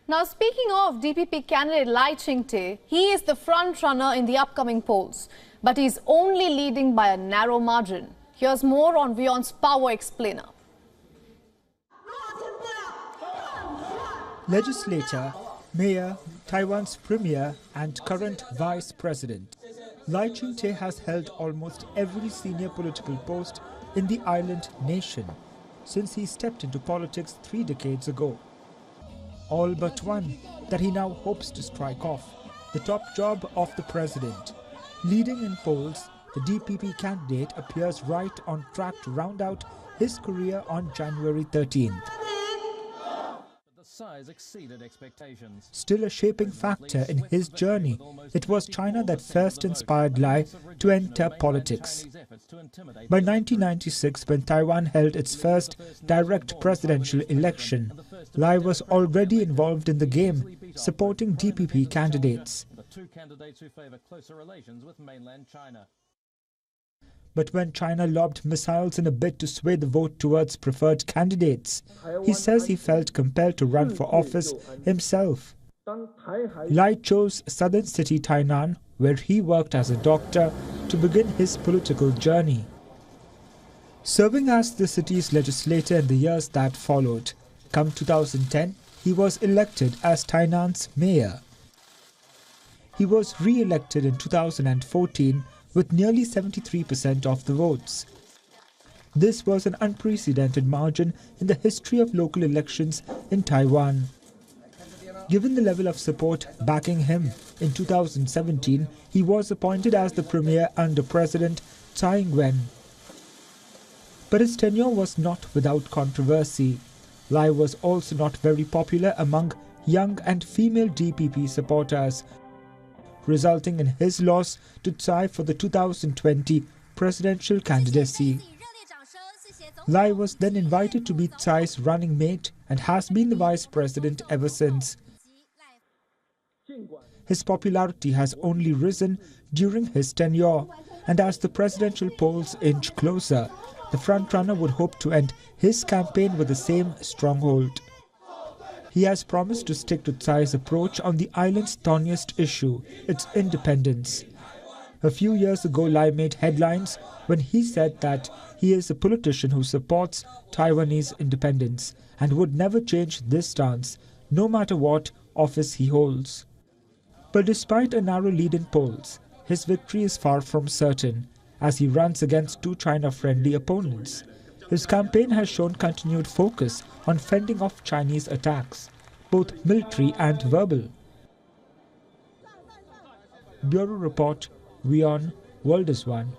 Now, speaking of DPP candidate Lai Ching-Te, he is the front runner in the upcoming polls, but he's only leading by a narrow margin. Here's more on WION's Power Explainer. Legislator, Mayor, Taiwan's Premier and current Vice President, Lai Ching-Te has held almost every senior political post in the island nation since he stepped into politics 3 decades ago. All but one that he now hopes to strike off, the top job of the president. Leading in polls, the DPP candidate appears right on track to round out his career on January 13th. Size exceeded expectations. Still a shaping factor in his journey, it was China that first inspired Lai to enter politics. By 1996, when Taiwan held its first direct presidential election, Lai was already involved in the game, supporting DPP candidates. The 2 candidates who favor closer relations with mainland China. But when China lobbed missiles in a bid to sway the vote towards preferred candidates, he says he felt compelled to run for office himself. Lai chose southern city Tainan, where he worked as a doctor, to begin his political journey. Serving as the city's legislator in the years that followed, come 2010, he was elected as Tainan's mayor. He was re-elected in 2014 with nearly 73% of the votes. This was an unprecedented margin in the history of local elections in Taiwan. Given the level of support backing him, in 2017 he was appointed as the premier under President Tsai Ing-wen. But his tenure was not without controversy. Lai was also not very popular among young and female DPP supporters, resulting in his loss to Tsai for the 2020 presidential candidacy. Lai was then invited to be Tsai's running mate and has been the vice president ever since. His popularity has only risen during his tenure, and as the presidential polls inch closer, the frontrunner would hope to end his campaign with the same stronghold. He has promised to stick to Tsai's approach on the island's thorniest issue, its independence. A few years ago, Lai made headlines when he said that he is a politician who supports Taiwanese independence and would never change this stance, no matter what office he holds. But despite a narrow lead in polls, his victory is far from certain, as he runs against 2 China-friendly opponents. His campaign has shown continued focus on fending off Chinese attacks, both military and verbal. Bureau Report, WION, World is One.